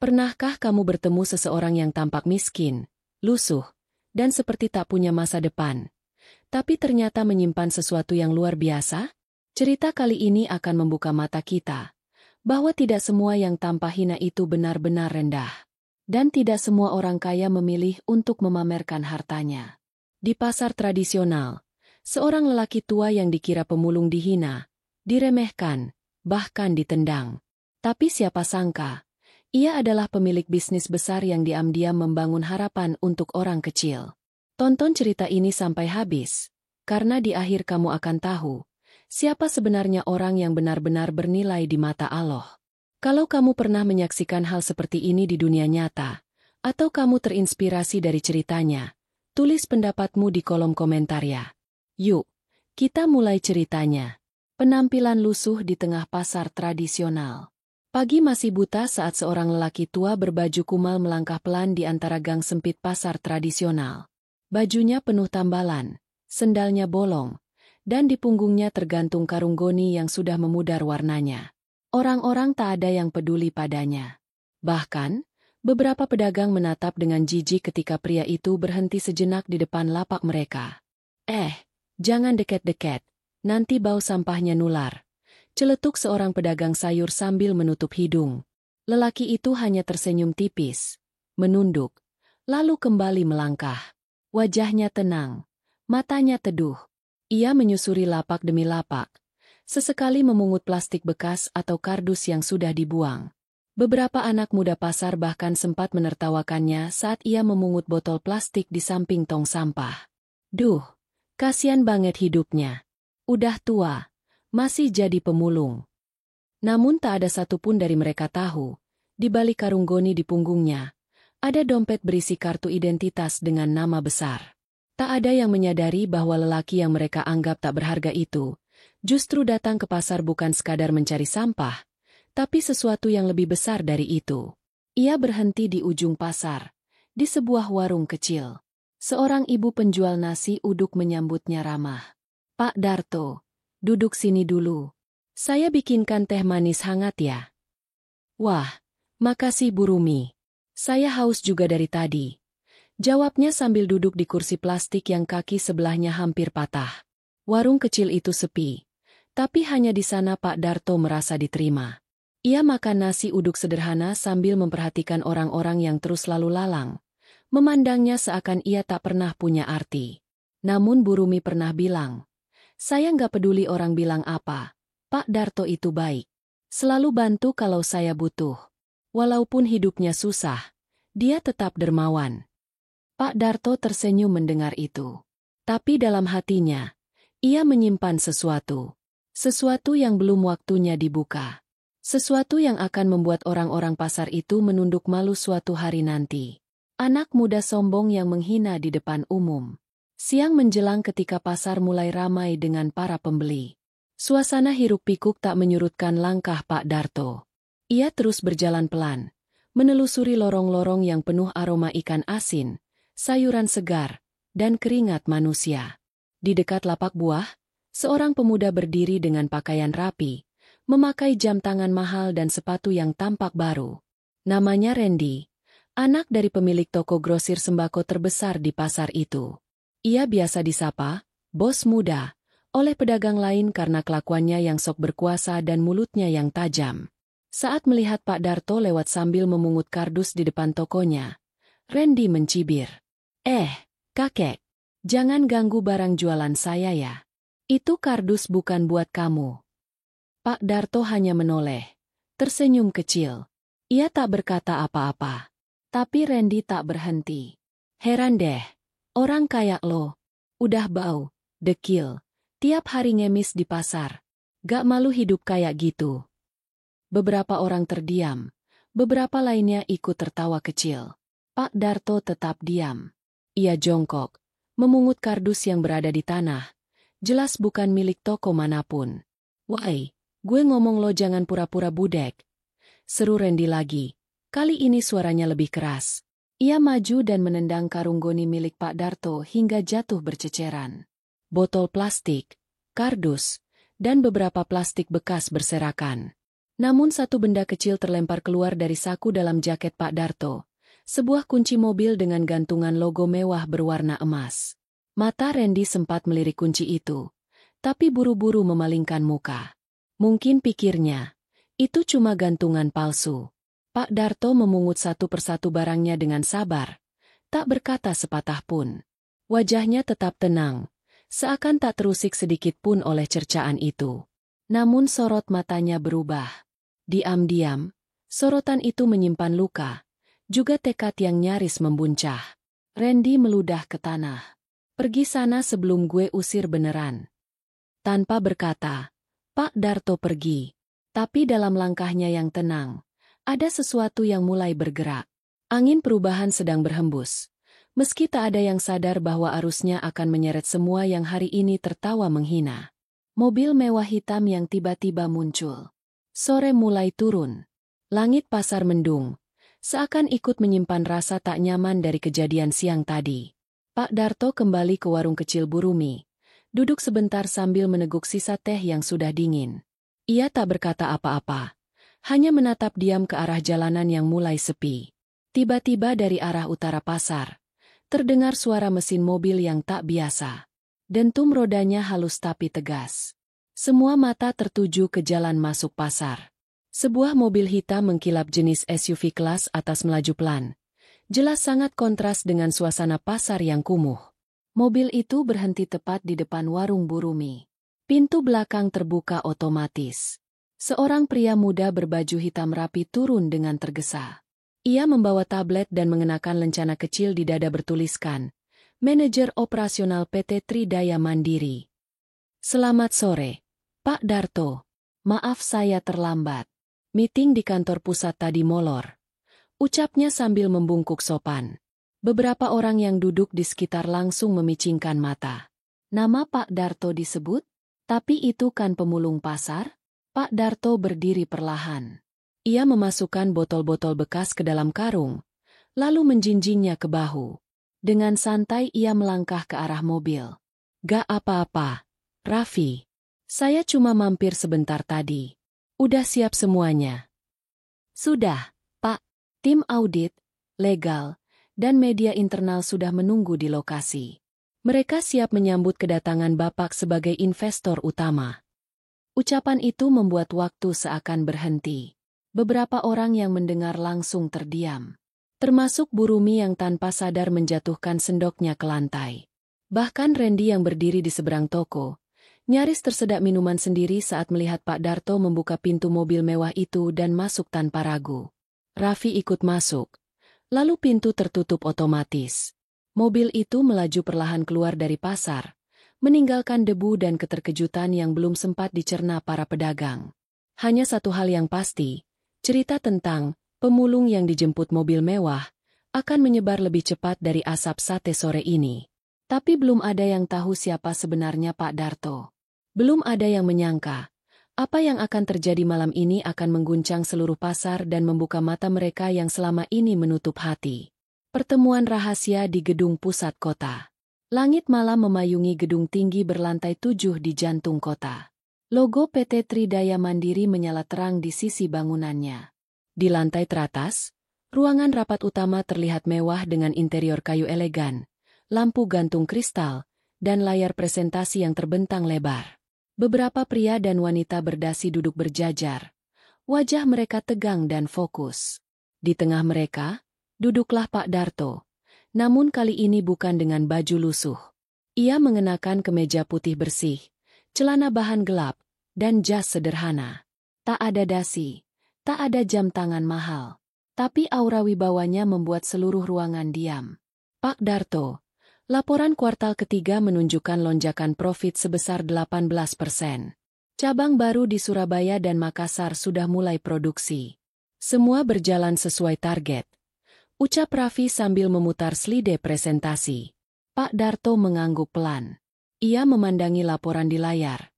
Pernahkah kamu bertemu seseorang yang tampak miskin, lusuh, dan seperti tak punya masa depan, tapi ternyata menyimpan sesuatu yang luar biasa? Cerita kali ini akan membuka mata kita, bahwa tidak semua yang tampak hina itu benar-benar rendah. Dan tidak semua orang kaya memilih untuk memamerkan hartanya. Di pasar tradisional, seorang lelaki tua yang dikira pemulung dihina, diremehkan, bahkan ditendang. Tapi siapa sangka, ia adalah pemilik bisnis besar yang diam-diam membangun harapan untuk orang kecil. Tonton cerita ini sampai habis, karena di akhir kamu akan tahu, siapa sebenarnya orang yang benar-benar bernilai di mata Allah. Kalau kamu pernah menyaksikan hal seperti ini di dunia nyata, atau kamu terinspirasi dari ceritanya, tulis pendapatmu di kolom komentar ya. Yuk, kita mulai ceritanya. Penampilan lusuh di tengah pasar tradisional. Pagi masih buta saat seorang lelaki tua berbaju kumal melangkah pelan di antara gang sempit pasar tradisional. Bajunya penuh tambalan, sendalnya bolong, dan di punggungnya tergantung karung goni yang sudah memudar warnanya. Orang-orang tak ada yang peduli padanya. Bahkan, beberapa pedagang menatap dengan jijik ketika pria itu berhenti sejenak di depan lapak mereka. Jangan deket-deket, nanti bau sampahnya nular. Celetuk seorang pedagang sayur sambil menutup hidung. Lelaki itu hanya tersenyum tipis, menunduk, lalu kembali melangkah. Wajahnya tenang, matanya teduh. Ia menyusuri lapak demi lapak. Sesekali memungut plastik bekas atau kardus yang sudah dibuang. Beberapa anak muda pasar bahkan sempat menertawakannya saat ia memungut botol plastik di samping tong sampah. Duh, kasihan banget hidupnya. Udah tua, masih jadi pemulung. Namun tak ada satupun dari mereka tahu, di balik karung goni di punggungnya, ada dompet berisi kartu identitas dengan nama besar. Tak ada yang menyadari bahwa lelaki yang mereka anggap tak berharga itu, justru datang ke pasar bukan sekadar mencari sampah, tapi sesuatu yang lebih besar dari itu. Ia berhenti di ujung pasar, di sebuah warung kecil. Seorang ibu penjual nasi uduk menyambutnya ramah. "Pak Darto, duduk sini dulu. Saya bikinkan teh manis hangat ya." "Wah, makasih Bu Rumi. Saya haus juga dari tadi," jawabnya sambil duduk di kursi plastik yang kaki sebelahnya hampir patah. Warung kecil itu sepi. Tapi hanya di sana Pak Darto merasa diterima. Ia makan nasi uduk sederhana sambil memperhatikan orang-orang yang terus lalu lalang. Memandangnya seakan ia tak pernah punya arti. Namun Bu Rumi pernah bilang, "Saya nggak peduli orang bilang apa. Pak Darto itu baik. Selalu bantu kalau saya butuh. Walaupun hidupnya susah, dia tetap dermawan." Pak Darto tersenyum mendengar itu. Tapi dalam hatinya, ia menyimpan sesuatu. Sesuatu yang belum waktunya dibuka. Sesuatu yang akan membuat orang-orang pasar itu menunduk malu suatu hari nanti. Anak muda sombong yang menghina di depan umum. Siang menjelang ketika pasar mulai ramai dengan para pembeli. Suasana hiruk-pikuk tak menyurutkan langkah Pak Darto. Ia terus berjalan pelan, menelusuri lorong-lorong yang penuh aroma ikan asin, sayuran segar, dan keringat manusia. Di dekat lapak buah, seorang pemuda berdiri dengan pakaian rapi, memakai jam tangan mahal dan sepatu yang tampak baru. Namanya Randy, anak dari pemilik toko grosir sembako terbesar di pasar itu. Ia biasa disapa, "Bos muda," oleh pedagang lain karena kelakuannya yang sok berkuasa dan mulutnya yang tajam. Saat melihat Pak Darto lewat sambil memungut kardus di depan tokonya, Randy mencibir. Kakek, jangan ganggu barang jualan saya ya. Itu kardus bukan buat kamu." Pak Darto hanya menoleh, tersenyum kecil. Ia tak berkata apa-apa. Tapi Randy tak berhenti. "Heran deh, orang kayak lo, udah bau, dekil, tiap hari ngemis di pasar. Gak malu hidup kayak gitu." Beberapa orang terdiam, beberapa lainnya ikut tertawa kecil. Pak Darto tetap diam. Ia jongkok, memungut kardus yang berada di tanah. Jelas bukan milik toko manapun. "Woi, gue ngomong lo jangan pura-pura budek," seru Randy lagi. Kali ini suaranya lebih keras. Ia maju dan menendang karung goni milik Pak Darto hingga jatuh berceceran. Botol plastik, kardus, dan beberapa plastik bekas berserakan. Namun satu benda kecil terlempar keluar dari saku dalam jaket Pak Darto. Sebuah kunci mobil dengan gantungan logo mewah berwarna emas. Mata Randy sempat melirik kunci itu, tapi buru-buru memalingkan muka. Mungkin pikirnya, itu cuma gantungan palsu. Pak Darto memungut satu persatu barangnya dengan sabar, tak berkata sepatah pun. Wajahnya tetap tenang, seakan tak terusik sedikit pun oleh cercaan itu. Namun sorot matanya berubah. Diam-diam, sorotan itu menyimpan luka, juga tekad yang nyaris membuncah. Randy meludah ke tanah. Pergi sana sebelum gue usir beneran. Tanpa berkata, Pak Darto pergi. Tapi dalam langkahnya yang tenang, ada sesuatu yang mulai bergerak. Angin perubahan sedang berhembus. Meski tak ada yang sadar bahwa arusnya akan menyeret semua yang hari ini tertawa menghina. Mobil mewah hitam yang tiba-tiba muncul. Sore mulai turun. Langit pasar mendung, seakan ikut menyimpan rasa tak nyaman dari kejadian siang tadi. Pak Darto kembali ke warung kecil Burumi, duduk sebentar sambil meneguk sisa teh yang sudah dingin. Ia tak berkata apa-apa, hanya menatap diam ke arah jalanan yang mulai sepi. Tiba-tiba dari arah utara pasar, terdengar suara mesin mobil yang tak biasa. Dentum rodanya halus tapi tegas. Semua mata tertuju ke jalan masuk pasar. Sebuah mobil hitam mengkilap jenis SUV kelas atas melaju pelan. Jelas sangat kontras dengan suasana pasar yang kumuh. Mobil itu berhenti tepat di depan warung Burumi. Pintu belakang terbuka otomatis. Seorang pria muda berbaju hitam rapi turun dengan tergesa. Ia membawa tablet dan mengenakan lencana kecil di dada bertuliskan, Manajer Operasional PT Tridaya Mandiri. Selamat sore, Pak Darto. Maaf saya terlambat. Meeting di kantor pusat tadi molor. Ucapnya sambil membungkuk sopan. Beberapa orang yang duduk di sekitar langsung memicingkan mata. Nama Pak Darto disebut? Tapi itu kan pemulung pasar? Pak Darto berdiri perlahan. Ia memasukkan botol-botol bekas ke dalam karung, lalu menjinjingnya ke bahu. Dengan santai ia melangkah ke arah mobil. Gak apa-apa, Raffi. Saya cuma mampir sebentar tadi. Udah siap semuanya. Sudah, Pak. Tim audit, legal, dan media internal sudah menunggu di lokasi. Mereka siap menyambut kedatangan Bapak sebagai investor utama. Ucapan itu membuat waktu seakan berhenti. Beberapa orang yang mendengar langsung terdiam. Termasuk Burumi yang tanpa sadar menjatuhkan sendoknya ke lantai. Bahkan Randy yang berdiri di seberang toko, nyaris tersedak minuman sendiri saat melihat Pak Darto membuka pintu mobil mewah itu dan masuk tanpa ragu. Raffi ikut masuk. Lalu pintu tertutup otomatis. Mobil itu melaju perlahan keluar dari pasar, meninggalkan debu dan keterkejutan yang belum sempat dicerna para pedagang. Hanya satu hal yang pasti, cerita tentang pemulung yang dijemput mobil mewah akan menyebar lebih cepat dari asap sate sore ini. Tapi belum ada yang tahu siapa sebenarnya Pak Darto. Belum ada yang menyangka, apa yang akan terjadi malam ini akan mengguncang seluruh pasar dan membuka mata mereka yang selama ini menutup hati. Pertemuan rahasia di gedung pusat kota. Langit malam memayungi gedung tinggi berlantai 7 di jantung kota. Logo PT Tridaya Mandiri menyala terang di sisi bangunannya. Di lantai teratas, ruangan rapat utama terlihat mewah dengan interior kayu elegan, lampu gantung kristal, dan layar presentasi yang terbentang lebar. Beberapa pria dan wanita berdasi duduk berjajar. Wajah mereka tegang dan fokus. Di tengah mereka, duduklah Pak Darto. Namun kali ini bukan dengan baju lusuh. Ia mengenakan kemeja putih bersih, celana bahan gelap, dan jas sederhana. Tak ada dasi, tak ada jam tangan mahal. Tapi aura wibawanya membuat seluruh ruangan diam. Pak Darto, laporan kuartal ketiga menunjukkan lonjakan profit sebesar 18%. Cabang baru di Surabaya dan Makassar sudah mulai produksi. Semua berjalan sesuai target. Ucap Raffi sambil memutar slide presentasi. Pak Darto mengangguk pelan. Ia memandangi laporan di layar.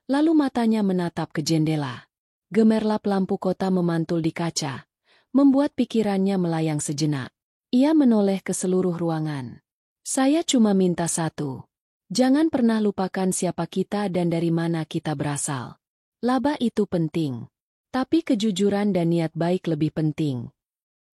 Lalu matanya menatap ke jendela. Gemerlap lampu kota memantul di kaca, membuat pikirannya melayang sejenak. Ia menoleh ke seluruh ruangan. Saya cuma minta satu. Jangan pernah lupakan siapa kita dan dari mana kita berasal. Laba itu penting. Tapi kejujuran dan niat baik lebih penting.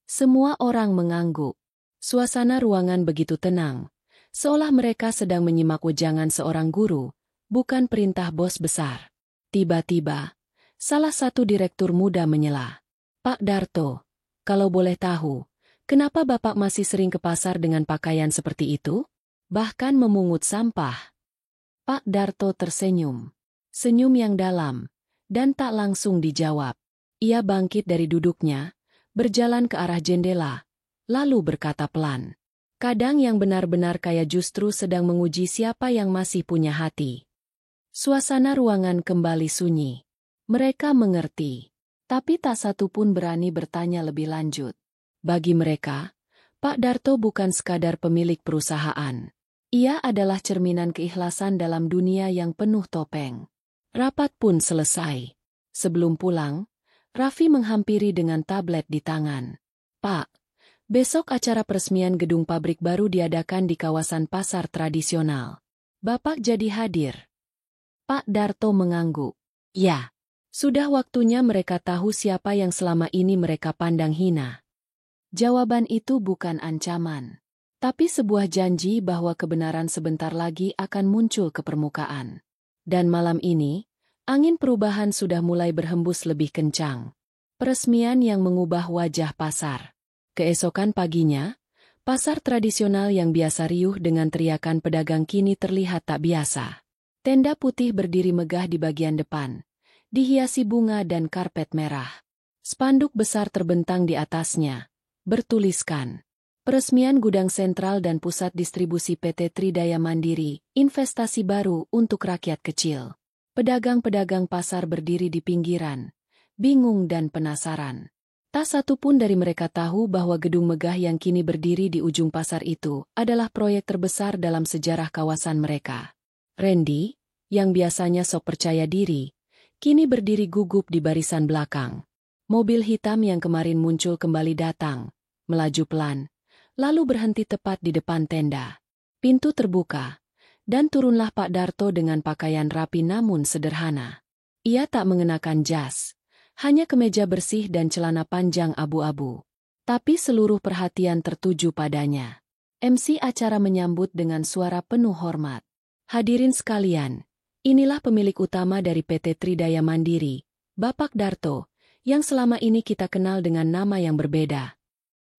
Semua orang mengangguk. Suasana ruangan begitu tenang, seolah mereka sedang menyimak wejangan seorang guru, bukan perintah bos besar. Tiba-tiba, salah satu direktur muda menyela. "Pak Darto, kalau boleh tahu, kenapa Bapak masih sering ke pasar dengan pakaian seperti itu? Bahkan memungut sampah?" Pak Darto tersenyum. Senyum yang dalam, dan tak langsung dijawab. Ia bangkit dari duduknya, berjalan ke arah jendela, lalu berkata pelan. "Kadang yang benar-benar kaya justru sedang menguji siapa yang masih punya hati." Suasana ruangan kembali sunyi. Mereka mengerti, tapi tak satu pun berani bertanya lebih lanjut. Bagi mereka, Pak Darto bukan sekadar pemilik perusahaan. Ia adalah cerminan keikhlasan dalam dunia yang penuh topeng. Rapat pun selesai. Sebelum pulang, Raffi menghampiri dengan tablet di tangan. "Pak, besok acara peresmian gedung pabrik baru diadakan di kawasan pasar tradisional. Bapak jadi hadir?" Pak Darto mengangguk. "Ya, sudah waktunya mereka tahu siapa yang selama ini mereka pandang hina." Jawaban itu bukan ancaman, tapi sebuah janji bahwa kebenaran sebentar lagi akan muncul ke permukaan. Dan malam ini, angin perubahan sudah mulai berhembus lebih kencang. Peresmian yang mengubah wajah pasar. Keesokan paginya, pasar tradisional yang biasa riuh dengan teriakan pedagang kini terlihat tak biasa. Tenda putih berdiri megah di bagian depan, dihiasi bunga dan karpet merah. Spanduk besar terbentang di atasnya, bertuliskan, "Peresmian gudang sentral dan pusat distribusi PT Tridaya Mandiri, investasi baru untuk rakyat kecil." Pedagang-pedagang pasar berdiri di pinggiran, bingung dan penasaran. Tak satu pun dari mereka tahu bahwa gedung megah yang kini berdiri di ujung pasar itu adalah proyek terbesar dalam sejarah kawasan mereka. Randy, yang biasanya sok percaya diri, kini berdiri gugup di barisan belakang. Mobil hitam yang kemarin muncul kembali datang, melaju pelan, lalu berhenti tepat di depan tenda. Pintu terbuka, dan turunlah Pak Darto dengan pakaian rapi namun sederhana. Ia tak mengenakan jas, hanya kemeja bersih dan celana panjang abu-abu. Tapi seluruh perhatian tertuju padanya. MC acara menyambut dengan suara penuh hormat. "Hadirin sekalian, inilah pemilik utama dari PT Tridaya Mandiri, Bapak Darto, yang selama ini kita kenal dengan nama yang berbeda."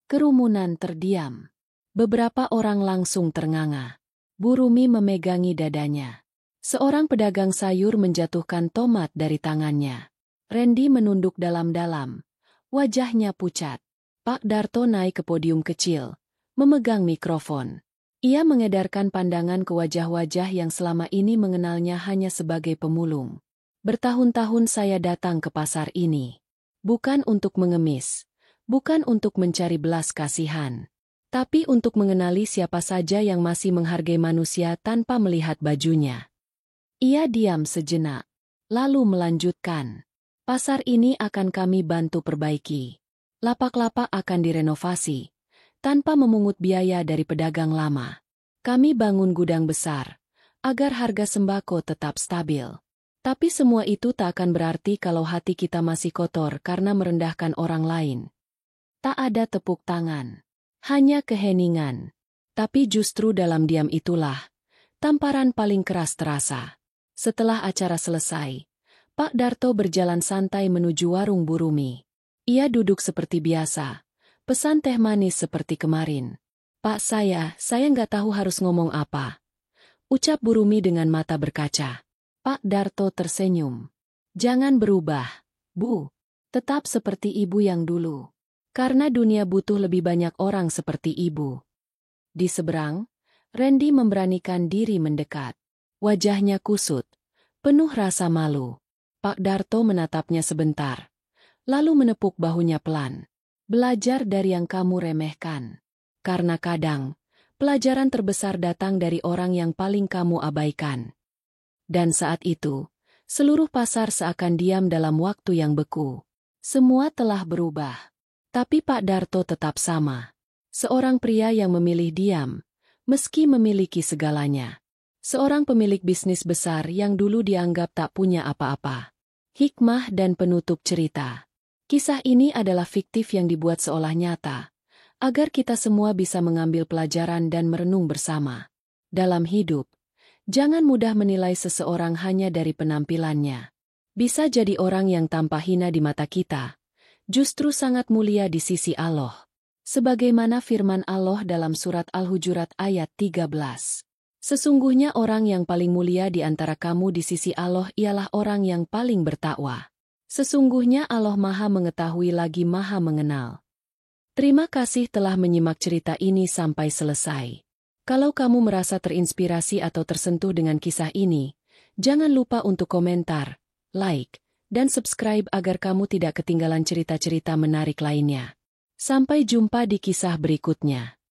Kerumunan terdiam. Beberapa orang langsung ternganga. Bu Rumi memegangi dadanya. Seorang pedagang sayur menjatuhkan tomat dari tangannya. Randy menunduk dalam-dalam. Wajahnya pucat. Pak Darto naik ke podium kecil, memegang mikrofon. Ia mengedarkan pandangan ke wajah-wajah yang selama ini mengenalnya hanya sebagai pemulung. "Bertahun-tahun saya datang ke pasar ini. Bukan untuk mengemis, bukan untuk mencari belas kasihan, tapi untuk mengenali siapa saja yang masih menghargai manusia tanpa melihat bajunya." Ia diam sejenak, lalu melanjutkan. "Pasar ini akan kami bantu perbaiki. Lapak-lapak akan direnovasi, tanpa memungut biaya dari pedagang lama. Kami bangun gudang besar, agar harga sembako tetap stabil. Tapi semua itu tak akan berarti kalau hati kita masih kotor karena merendahkan orang lain." Tak ada tepuk tangan, hanya keheningan. Tapi justru dalam diam itulah, tamparan paling keras terasa. Setelah acara selesai, Pak Darto berjalan santai menuju warung Bu Rumi. Ia duduk seperti biasa, pesan teh manis seperti kemarin. "Pak, saya nggak tahu harus ngomong apa," ucap Bu Rumi dengan mata berkaca. Pak Darto tersenyum. "Jangan berubah, Bu. Tetap seperti ibu yang dulu. Karena dunia butuh lebih banyak orang seperti ibu." Di seberang, Randy memberanikan diri mendekat. Wajahnya kusut, penuh rasa malu. Pak Darto menatapnya sebentar, lalu menepuk bahunya pelan. "Belajar dari yang kamu remehkan. Karena kadang, pelajaran terbesar datang dari orang yang paling kamu abaikan." Dan saat itu, seluruh pasar seakan diam dalam waktu yang beku. Semua telah berubah. Tapi Pak Darto tetap sama. Seorang pria yang memilih diam, meski memiliki segalanya. Seorang pemilik bisnis besar yang dulu dianggap tak punya apa-apa. Hikmah dan penutup cerita. Kisah ini adalah fiktif yang dibuat seolah nyata, agar kita semua bisa mengambil pelajaran dan merenung bersama. Dalam hidup, jangan mudah menilai seseorang hanya dari penampilannya. Bisa jadi orang yang tampak hina di mata kita, justru sangat mulia di sisi Allah. Sebagaimana firman Allah dalam surat Al-Hujurat ayat 13. Sesungguhnya orang yang paling mulia di antara kamu di sisi Allah ialah orang yang paling bertakwa. Sesungguhnya Allah Maha Mengetahui lagi Maha Mengenal. Terima kasih telah menyimak cerita ini sampai selesai. Kalau kamu merasa terinspirasi atau tersentuh dengan kisah ini, jangan lupa untuk komentar, like, dan subscribe agar kamu tidak ketinggalan cerita-cerita menarik lainnya. Sampai jumpa di kisah berikutnya.